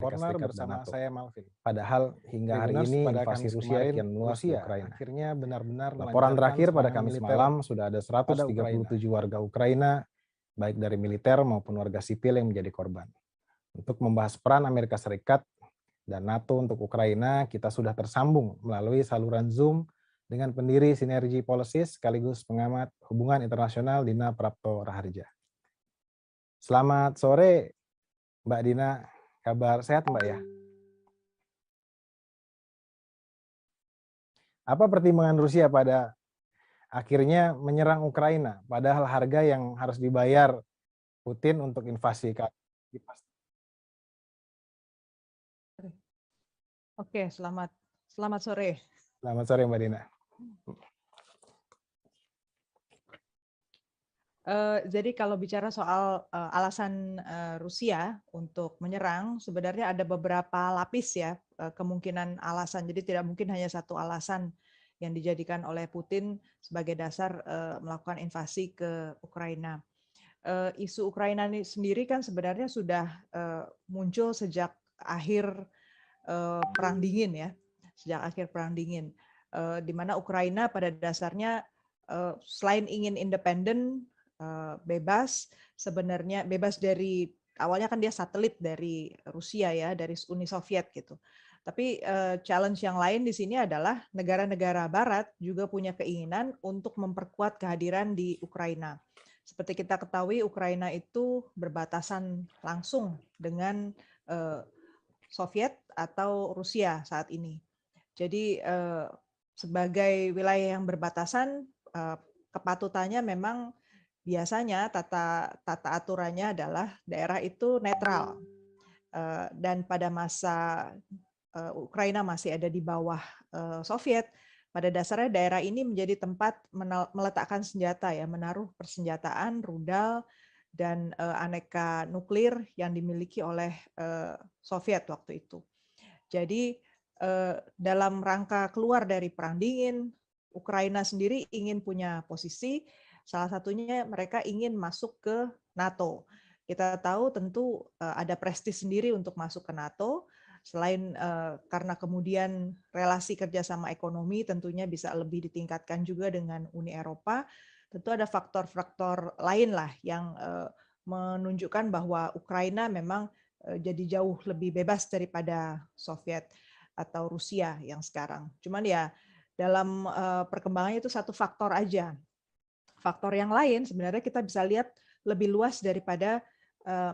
Amerika Corner Serikat dan bersama NATO. saya Malvin. Padahal hingga hari Tribuners, ini pada invasi Kamis Rusia kemarin, kian meluas di Rusia Ukraina. akhirnya benar-benar Laporan melancarkan terakhir pada serangan Kamis militer malam sudah ada pada Ukraina. 137 warga Ukraina, baik dari militer maupun warga sipil yang menjadi korban. Untuk membahas peran Amerika Serikat dan NATO untuk Ukraina, kita sudah tersambung melalui saluran Zoom dengan pendiri Sinergi Policies sekaligus pengamat hubungan internasional Dina Prapto Raharja. Selamat sore Mbak Dina, kabar sehat Mbak ya? Apa pertimbangan Rusia pada akhirnya menyerang Ukraina, padahal harga yang harus dibayar Putin untuk invasi Oke, selamat sore. Selamat sore Mbak Dina. Jadi kalau bicara soal alasan Rusia untuk menyerang, sebenarnya ada beberapa lapis ya kemungkinan alasan. Jadi tidak mungkin hanya satu alasan yang dijadikan oleh Putin sebagai dasar melakukan invasi ke Ukraina. Isu Ukraina ini sendiri kan sebenarnya sudah muncul sejak akhir Perang Dingin ya, sejak akhir Perang Dingin, di mana Ukraina pada dasarnya selain ingin independen, bebas, sebenarnya bebas dari awalnya kan dia satelit dari Rusia ya, dari Uni Soviet gitu. Tapi challenge yang lain di sini adalah negara-negara Barat juga punya keinginan untuk memperkuat kehadiran di Ukraina. Seperti kita ketahui, Ukraina itu berbatasan langsung dengan Soviet atau Rusia saat ini. Jadi sebagai wilayah yang berbatasan, kepatutannya memang biasanya tata aturannya adalah daerah itu netral. Dan pada masa Ukraina masih ada di bawah Soviet, pada dasarnya daerah ini menjadi tempat meletakkan senjata ya, menaruh persenjataan, rudal, dan aneka nuklir yang dimiliki oleh Soviet waktu itu. Jadi dalam rangka keluar dari Perang Dingin, Ukraina sendiri ingin punya posisi, salah satunya mereka ingin masuk ke NATO. Kita tahu tentu ada prestis sendiri untuk masuk ke NATO, selain karena kemudian relasi kerjasama ekonomi tentunya bisa lebih ditingkatkan juga dengan Uni Eropa, tentu ada faktor-faktor lain lah yang menunjukkan bahwa Ukraina memang jadi jauh lebih bebas daripada Soviet atau Rusia yang sekarang. Cuman ya dalam perkembangannya itu satu faktor aja. Faktor yang lain sebenarnya kita bisa lihat lebih luas daripada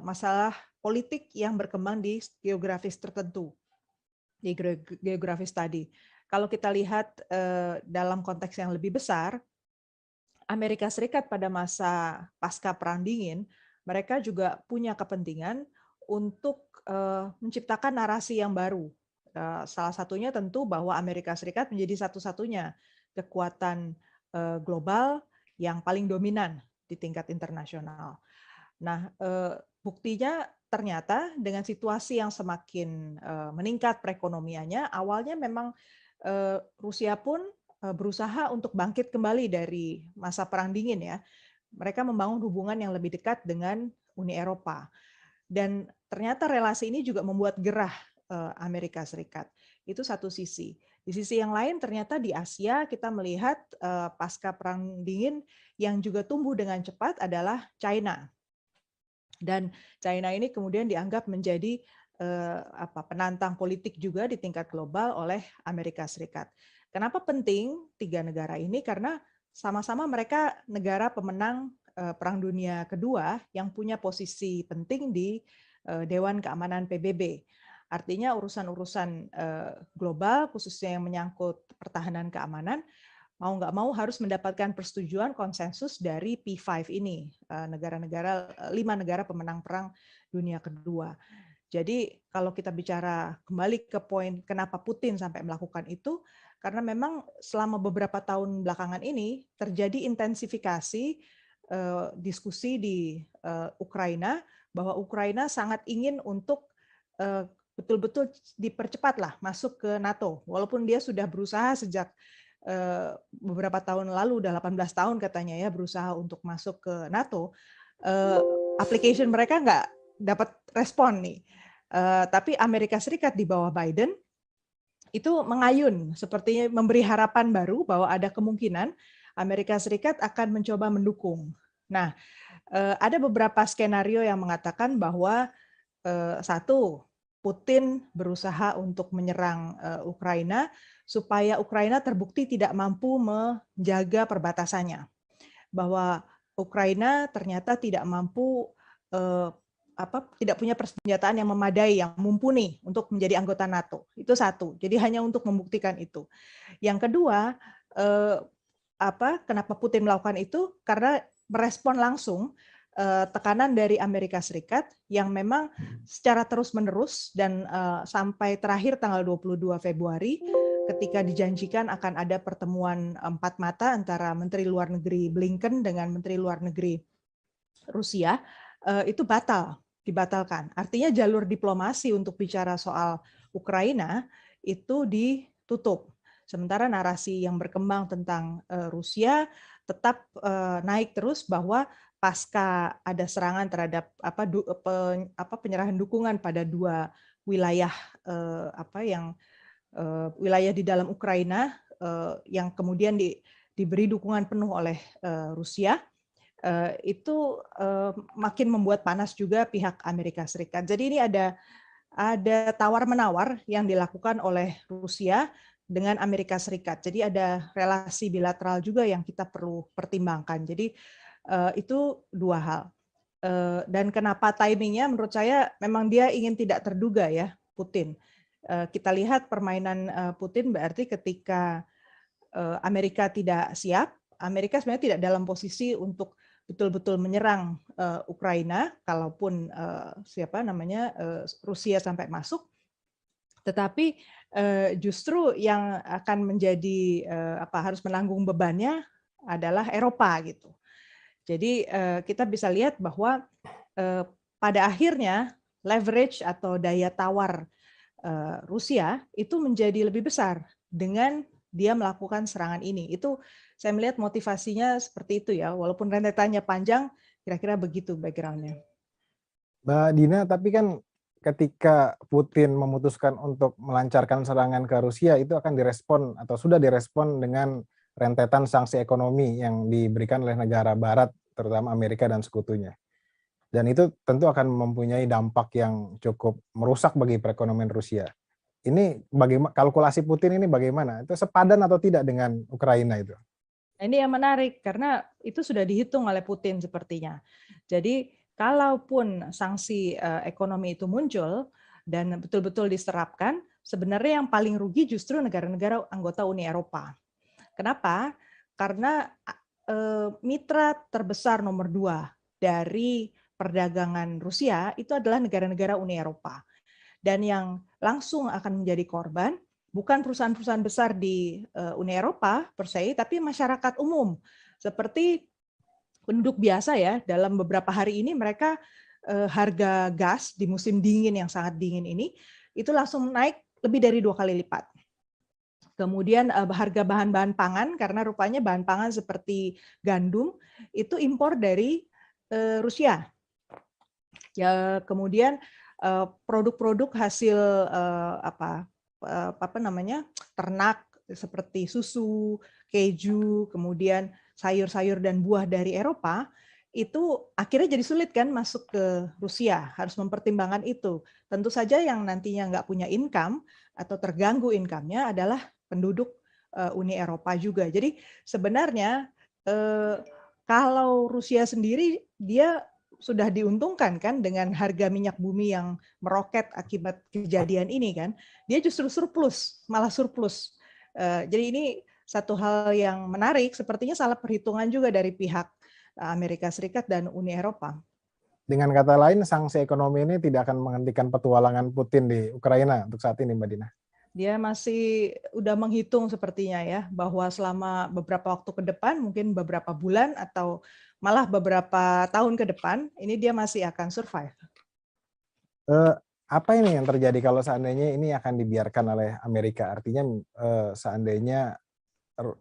masalah politik yang berkembang di geografis tertentu, di geografis tadi. Kalau kita lihat dalam konteks yang lebih besar, Amerika Serikat pada masa pasca Perang Dingin, mereka juga punya kepentingan untuk menciptakan narasi yang baru. Salah satunya tentu bahwa Amerika Serikat menjadi satu-satunya kekuatan global yang paling dominan di tingkat internasional. Nah, buktinya ternyata dengan situasi yang semakin meningkat perekonomiannya, awalnya memang Rusia pun berusaha untuk bangkit kembali dari masa Perang Dingin ya. Mereka membangun hubungan yang lebih dekat dengan Uni Eropa. Dan ternyata relasi ini juga membuat gerah Amerika Serikat. Itu satu sisi. Di sisi yang lain ternyata di Asia kita melihat pasca Perang Dingin yang juga tumbuh dengan cepat adalah China. Dan China ini kemudian dianggap menjadi penantang politik juga di tingkat global oleh Amerika Serikat. Kenapa penting tiga negara ini? Karena sama-sama mereka negara pemenang Perang Dunia Kedua yang punya posisi penting di Dewan Keamanan PBB. Artinya urusan-urusan global, khususnya yang menyangkut pertahanan keamanan, mau nggak mau harus mendapatkan persetujuan konsensus dari P5 ini, lima negara pemenang Perang Dunia Kedua. Jadi kalau kita bicara kembali ke poin kenapa Putin sampai melakukan itu, karena memang selama beberapa tahun belakangan ini terjadi intensifikasi diskusi di Ukraina, bahwa Ukraina sangat ingin untuk betul-betul dipercepatlah masuk ke NATO, walaupun dia sudah berusaha sejak beberapa tahun lalu, udah 18 tahun katanya ya berusaha untuk masuk ke NATO, application mereka nggak dapat respon nih. Tapi Amerika Serikat di bawah Biden itu mengayun, sepertinya memberi harapan baru bahwa ada kemungkinan Amerika Serikat akan mencoba mendukung. Nah, ada beberapa skenario yang mengatakan bahwa satu, Putin berusaha untuk menyerang Ukraina supaya Ukraina terbukti tidak mampu menjaga perbatasannya, bahwa Ukraina ternyata tidak mampu tidak punya persenjataan yang memadai, yang mumpuni untuk menjadi anggota NATO. Itu satu. Jadi hanya untuk membuktikan itu. Yang kedua, kenapa Putin melakukan itu? Karena merespon langsung tekanan dari Amerika Serikat yang memang secara terus-menerus dan sampai terakhir tanggal 22 Februari ketika dijanjikan akan ada pertemuan empat mata antara Menteri Luar Negeri Blinken dengan Menteri Luar Negeri Rusia, itu dibatalkan. Artinya jalur diplomasi untuk bicara soal Ukraina itu ditutup. Sementara narasi yang berkembang tentang Rusia tetap naik terus bahwa pasca ada serangan terhadap penyerahan dukungan pada dua wilayah wilayah di dalam Ukraina yang kemudian diberi dukungan penuh oleh Rusia, itu makin membuat panas juga pihak Amerika Serikat. Jadi ini ada tawar-menawar yang dilakukan oleh Rusia dengan Amerika Serikat. Jadi ada relasi bilateral juga yang kita perlu pertimbangkan. Jadi itu dua hal. Dan kenapa timingnya menurut saya memang dia ingin tidak terduga ya, Putin. Kita lihat permainan Putin berarti ketika Amerika tidak siap, Amerika sebenarnya tidak dalam posisi untuk betul-betul menyerang Ukraina, kalaupun Rusia sampai masuk. Tetapi justru yang akan menjadi harus menanggung bebannya adalah Eropa gitu. Jadi kita bisa lihat bahwa pada akhirnya leverage atau daya tawar Rusia itu menjadi lebih besar dengan dia melakukan serangan ini. Itu saya melihat motivasinya seperti itu ya, walaupun rentetannya panjang, kira-kira begitu background-nya. Mbak Dina, tapi kan ketika Putin memutuskan untuk melancarkan serangan ke Rusia, itu akan direspon atau sudah direspon dengan rentetan sanksi ekonomi yang diberikan oleh negara barat, terutama Amerika dan sekutunya. Dan itu tentu akan mempunyai dampak yang cukup merusak bagi perekonomian Rusia. Ini bagaimana kalkulasi Putin ini bagaimana? Itu sepadan atau tidak dengan Ukraina itu? Ini yang menarik karena itu sudah dihitung oleh Putin sepertinya. Jadi kalaupun sanksi ekonomi itu muncul dan betul-betul diserapkan, sebenarnya yang paling rugi justru negara-negara anggota Uni Eropa. Kenapa? Karena mitra terbesar nomor 2 dari perdagangan Rusia itu adalah negara-negara Uni Eropa. Dan yang langsung akan menjadi korban bukan perusahaan-perusahaan besar di Uni Eropa per se, tapi masyarakat umum. Seperti penduduk biasa ya, dalam beberapa hari ini mereka harga gas di musim dingin yang sangat dingin ini, itu langsung naik lebih dari 2 kali lipat. Kemudian harga bahan-bahan pangan, karena rupanya bahan pangan seperti gandum, itu impor dari Rusia. Ya, kemudian produk-produk hasil ternak seperti susu, keju, kemudian sayur-sayur dan buah dari Eropa itu akhirnya jadi sulit kan masuk ke Rusia, harus mempertimbangkan itu. Tentu saja yang nantinya nggak punya income atau terganggu income-nya adalah penduduk Uni Eropa juga. Jadi sebenarnya kalau Rusia sendiri dia sudah diuntungkan kan dengan harga minyak bumi yang meroket akibat kejadian ini kan, dia justru malah surplus. Jadi ini satu hal yang menarik, sepertinya salah perhitungan juga dari pihak Amerika Serikat dan Uni Eropa. Dengan kata lain, sanksi ekonomi ini tidak akan menghentikan petualangan Putin di Ukraina untuk saat ini, Mbak Dina. Dia masih udah menghitung sepertinya ya, bahwa selama beberapa waktu ke depan, mungkin beberapa bulan atau malah beberapa tahun ke depan, ini dia masih akan survive. Apa ini yang terjadi kalau seandainya ini akan dibiarkan oleh Amerika? Artinya seandainya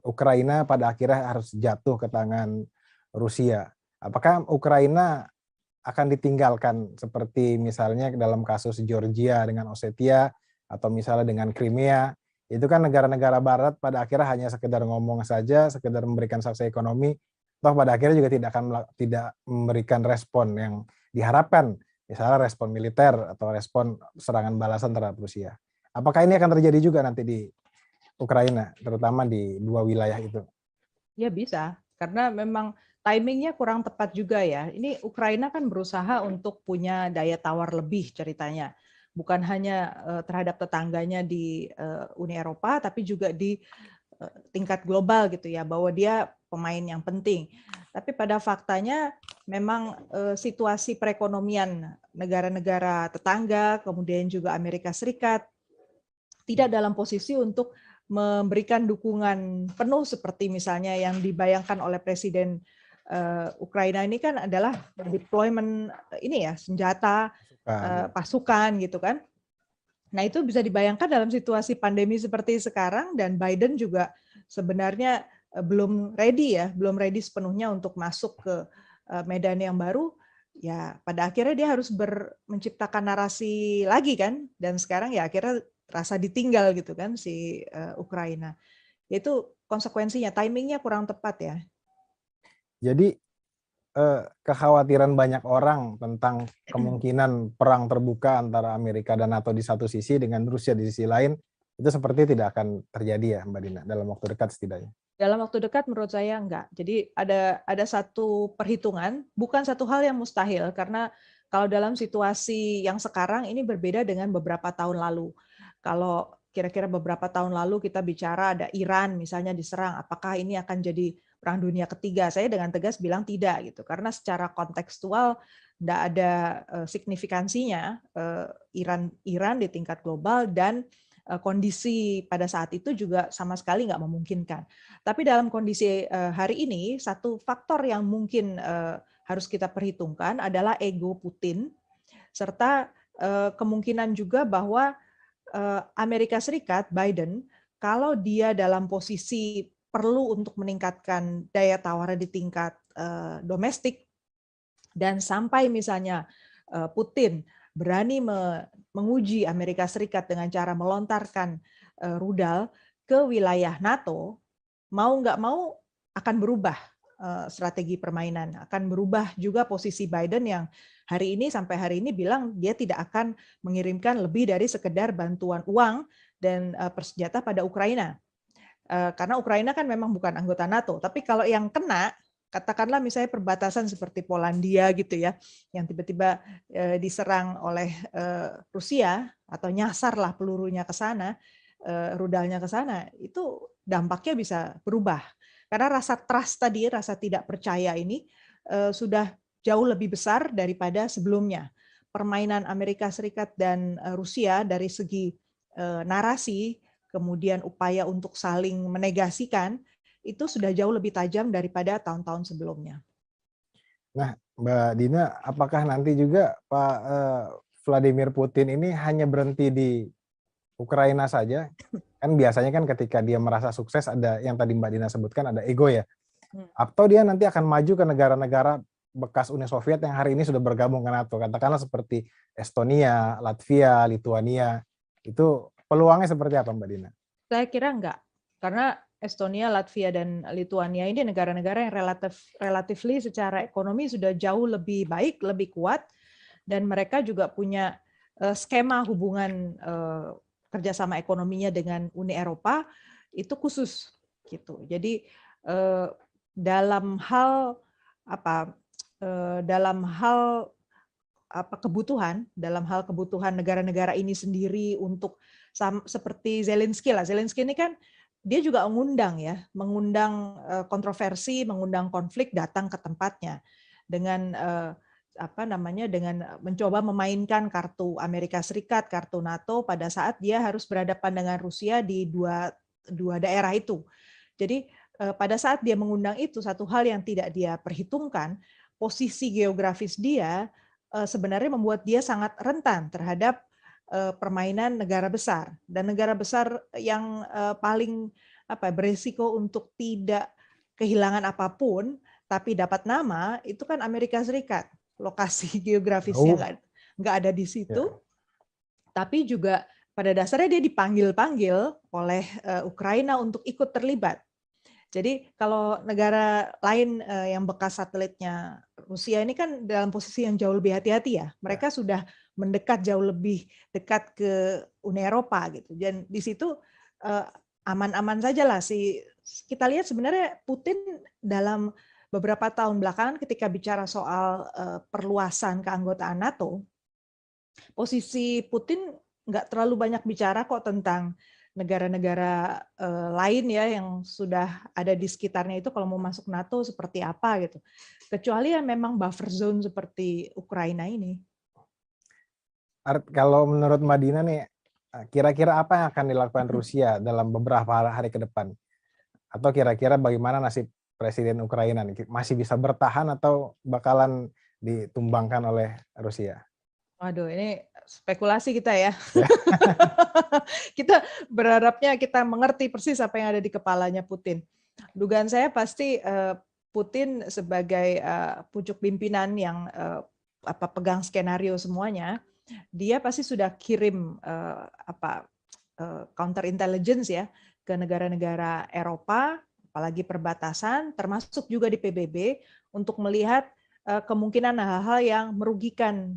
Ukraina pada akhirnya harus jatuh ke tangan Rusia. Apakah Ukraina akan ditinggalkan seperti misalnya dalam kasus Georgia dengan Ossetia atau misalnya dengan Crimea. Itu kan negara-negara barat pada akhirnya hanya sekedar ngomong saja, sekedar memberikan sanksi ekonomi, toh pada akhirnya juga tidak memberikan respon yang diharapkan, misalnya respon militer atau respon serangan balasan terhadap Rusia. Apakah ini akan terjadi juga nanti di Ukraina, terutama di dua wilayah itu? Ya bisa, karena memang timingnya kurang tepat juga ya. Ini Ukraina kan berusaha untuk punya daya tawar lebih ceritanya. Bukan hanya terhadap tetangganya di Uni Eropa, tapi juga di tingkat global gitu ya, bahwa dia pemain yang penting. Tapi pada faktanya memang situasi perekonomian negara-negara tetangga, kemudian juga Amerika Serikat, tidak dalam posisi untuk memberikan dukungan penuh seperti misalnya yang dibayangkan oleh Presiden Ukraina ini kan adalah deployment ini ya, senjata, pasukan gitu kan. Nah, itu bisa dibayangkan dalam situasi pandemi seperti sekarang, dan Biden juga sebenarnya belum ready sepenuhnya untuk masuk ke medan yang baru. Ya, pada akhirnya dia harus menciptakan narasi lagi kan, dan sekarang ya akhirnya rasa ditinggal gitu kan si Ukraina. Itu konsekuensinya, timingnya kurang tepat ya. Jadi kekhawatiran banyak orang tentang kemungkinan perang terbuka antara Amerika dan NATO di satu sisi dengan Rusia di sisi lain, itu seperti tidak akan terjadi ya Mbak Dina, dalam waktu dekat setidaknya? Dalam waktu dekat menurut saya enggak. Jadi ada satu perhitungan, bukan satu hal yang mustahil, karena kalau dalam situasi yang sekarang ini berbeda dengan beberapa tahun lalu. Kalau kira-kira beberapa tahun lalu kita bicara ada Iran misalnya diserang, apakah ini akan jadi perang dunia ketiga? Saya dengan tegas bilang tidak gitu, karena secara kontekstual tidak ada signifikansinya Iran di tingkat global, dan kondisi pada saat itu juga sama sekali nggak memungkinkan. Tapi dalam kondisi hari ini, satu faktor yang mungkin harus kita perhitungkan adalah ego Putin, serta kemungkinan juga bahwa Amerika Serikat, Biden, kalau dia dalam posisi perlu untuk meningkatkan daya tawar di tingkat domestik, dan sampai misalnya Putin berani menguji Amerika Serikat dengan cara melontarkan rudal ke wilayah NATO, mau nggak mau akan berubah strategi permainan, akan berubah juga posisi Biden yang sampai hari ini bilang dia tidak akan mengirimkan lebih dari sekedar bantuan uang dan persenjata pada Ukraina. Karena Ukraina kan memang bukan anggota NATO, tapi kalau yang kena, katakanlah misalnya perbatasan seperti Polandia gitu ya, yang tiba-tiba diserang oleh Rusia atau nyasarlah pelurunya ke sana, rudalnya ke sana, itu dampaknya bisa berubah. Karena rasa trust tadi, rasa tidak percaya ini sudah jauh lebih besar daripada sebelumnya. Permainan Amerika Serikat dan Rusia dari segi narasi, kemudian upaya untuk saling menegasikan, itu sudah jauh lebih tajam daripada tahun-tahun sebelumnya. Nah, Mbak Dina, apakah nanti juga Pak Vladimir Putin ini hanya berhenti di Ukraina saja? Kan biasanya kan ketika dia merasa sukses ada yang tadi Mbak Dina sebutkan, ada ego ya. Atau dia nanti akan maju ke negara-negara bekas Uni Soviet yang hari ini sudah bergabung ke NATO, katakanlah seperti Estonia, Latvia, Lituania. Itu peluangnya seperti apa Mbak Dina? Saya kira enggak, karena Estonia, Latvia, dan Lituania ini negara-negara yang relatifly secara ekonomi sudah jauh lebih baik, lebih kuat, dan mereka juga punya skema hubungan kerjasama ekonominya dengan Uni Eropa itu khusus gitu. Jadi dalam hal kebutuhan negara-negara ini sendiri untuk seperti Zelensky lah. Zelensky ini kan dia juga mengundang kontroversi, mengundang konflik datang ke tempatnya dengan dengan mencoba memainkan kartu Amerika Serikat, kartu NATO pada saat dia harus berhadapan dengan Rusia di dua daerah itu. Jadi pada saat dia mengundang itu, satu hal yang tidak dia perhitungkan, posisi geografis dia sebenarnya membuat dia sangat rentan terhadap permainan negara besar, dan negara besar yang paling berisiko untuk tidak kehilangan apapun tapi dapat nama itu kan Amerika Serikat. lokasi geografisnya Jauh. nggak ada di Ya. situ, tapi juga pada dasarnya dia dipanggil-panggil oleh Ukraina untuk ikut terlibat. Jadi kalau negara lain yang bekas satelitnya Rusia ini kan dalam posisi yang jauh lebih hati-hati ya. Mereka sudah mendekat jauh lebih dekat ke Uni Eropa gitu. Dan di situ aman-aman saja lah sih. Kita lihat sebenarnya Putin dalam beberapa tahun belakangan ketika bicara soal perluasan keanggotaan NATO, posisi Putin nggak terlalu banyak bicara kok tentang negara-negara lain ya yang sudah ada di sekitarnya itu kalau mau masuk NATO seperti apa gitu. Kecuali yang memang buffer zone seperti Ukraina ini. Kalau menurut Mbak Dina nih, kira-kira apa yang akan dilakukan Rusia dalam beberapa hari ke depan? Atau kira-kira bagaimana nasib Presiden Ukraina nih? Masih bisa bertahan atau bakalan ditumbangkan oleh Rusia? Waduh, ini spekulasi kita ya. Ya. Kita berharapnya kita mengerti persis apa yang ada di kepalanya Putin. Dugaan saya pasti Putin sebagai pucuk pimpinan yang pegang skenario semuanya, dia pasti sudah kirim counter intelligence ya ke negara-negara Eropa, apalagi perbatasan, termasuk juga di PBB untuk melihat kemungkinan hal-hal yang merugikan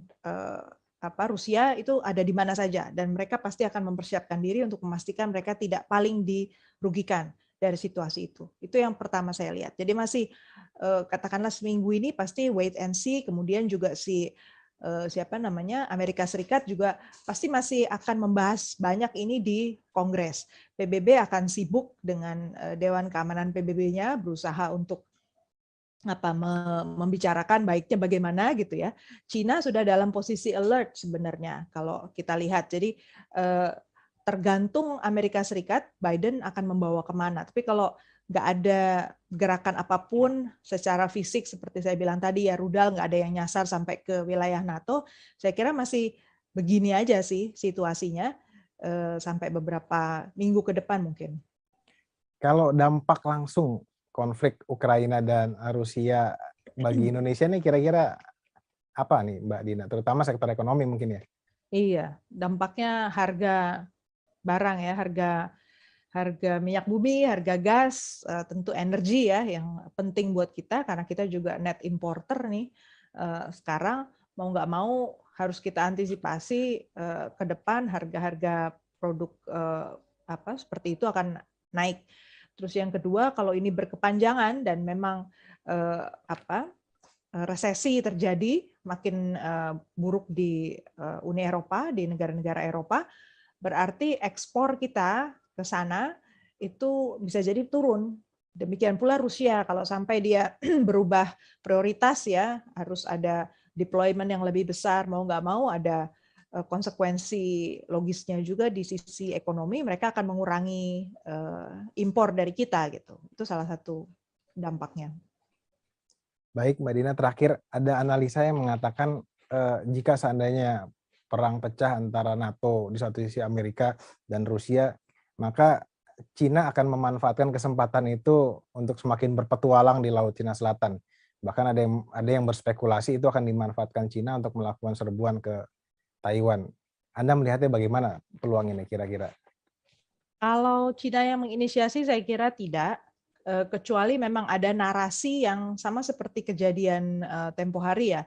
Rusia itu ada di mana saja, dan mereka pasti akan mempersiapkan diri untuk memastikan mereka tidak paling dirugikan dari situasi itu. Itu yang pertama saya lihat. Jadi masih katakanlah seminggu ini pasti wait and see, kemudian juga Amerika Serikat juga pasti masih akan membahas banyak ini di Kongres. PBB akan sibuk dengan Dewan Keamanan PBB-nya berusaha untuk membicarakan baiknya bagaimana gitu ya. Cina sudah dalam posisi alert sebenarnya kalau kita lihat. Jadi tergantung Amerika Serikat, Biden akan membawa kemana. Tapi kalau nggak ada gerakan apapun secara fisik seperti saya bilang tadi ya, rudal nggak ada yang nyasar sampai ke wilayah NATO, saya kira masih begini aja sih situasinya sampai beberapa minggu ke depan mungkin. Kalau dampak langsung konflik Ukraina dan Rusia bagi Indonesia nih kira-kira apa nih Mbak Dina? Terutama sektor ekonomi mungkin ya? Iya, dampaknya harga barang ya, harga minyak bumi, harga gas, tentu energi ya yang penting buat kita karena kita juga net importer nih. Sekarang mau nggak mau harus kita antisipasi ke depan harga-harga produk seperti itu akan naik. Terus yang kedua, kalau ini berkepanjangan dan memang resesi terjadi makin buruk di Uni Eropa, di negara-negara Eropa, berarti ekspor kita ke sana itu bisa jadi turun. Demikian pula Rusia, kalau sampai dia berubah prioritas ya, harus ada deployment yang lebih besar, mau nggak mau ada konsekuensi logisnya juga di sisi ekonomi, mereka akan mengurangi impor dari kita gitu. Itu salah satu dampaknya. Baik Mbak Dina, terakhir ada analisa yang mengatakan jika seandainya perang pecah antara NATO di satu sisi Amerika dan Rusia, maka Cina akan memanfaatkan kesempatan itu untuk semakin berpetualang di Laut Cina Selatan. Bahkan ada yang berspekulasi itu akan dimanfaatkan Cina untuk melakukan serbuan ke Taiwan. Anda melihatnya bagaimana peluang ini kira-kira? Kalau Cina yang menginisiasi saya kira tidak, kecuali memang ada narasi yang sama seperti kejadian tempo hari ya.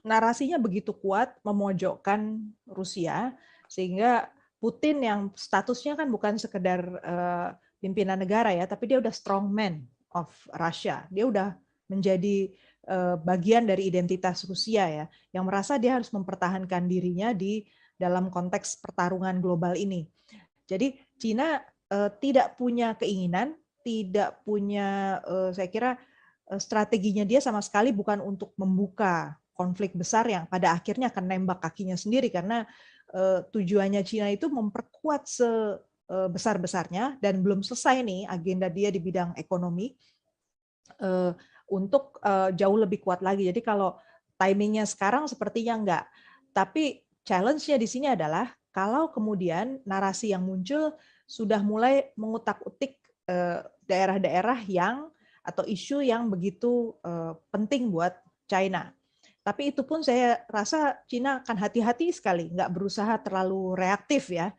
Narasinya begitu kuat memojokkan Rusia sehingga Putin yang statusnya kan bukan sekedar pimpinan negara ya, tapi dia udah strongman of Russia. Dia udah menjadi bagian dari identitas Rusia ya, yang merasa dia harus mempertahankan dirinya di dalam konteks pertarungan global ini. Jadi Cina tidak punya keinginan, tidak punya saya kira strateginya dia sama sekali bukan untuk membuka konflik besar yang pada akhirnya akan nembak kakinya sendiri karena tujuannya Cina itu memperkuat sebesar-besarnya dan belum selesai nih agenda dia di bidang ekonomi untuk jauh lebih kuat lagi. Jadi kalau timingnya sekarang sepertinya enggak. Tapi challenge-nya di sini adalah kalau kemudian narasi yang muncul sudah mulai mengutak-utik daerah-daerah yang atau isu yang begitu penting buat China. Tapi itu pun saya rasa Cina akan hati-hati sekali, nggak berusaha terlalu reaktif ya,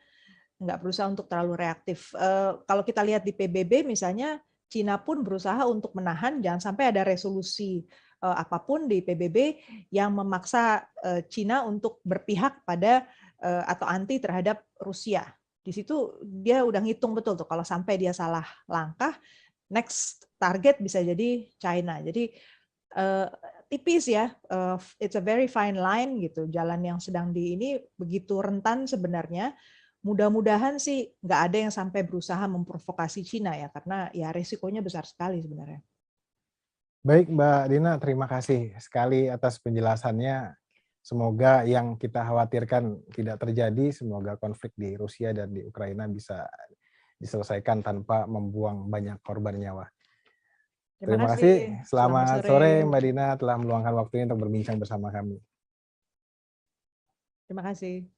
nggak berusaha untuk terlalu reaktif. Kalau kita lihat di PBB misalnya, Cina pun berusaha untuk menahan jangan sampai ada resolusi apapun di PBB yang memaksa Cina untuk berpihak pada atau anti terhadap Rusia. Di situ dia udah ngitung betul tuh kalau sampai dia salah langkah, next target bisa jadi China. Jadi tipis ya, it's a very fine line gitu. Jalan yang sedang di ini begitu rentan sebenarnya. Mudah-mudahan sih nggak ada yang sampai berusaha memprovokasi Cina ya, karena ya resikonya besar sekali sebenarnya. Baik Mbak Dina, terima kasih sekali atas penjelasannya. Semoga yang kita khawatirkan tidak terjadi, semoga konflik di Rusia dan di Ukraina bisa diselesaikan tanpa membuang banyak korban nyawa. Terima Terima kasih. kasih, Selamat selamat sore. sore Mbak Dina telah meluangkan waktunya untuk berbincang bersama kami. Terima kasih.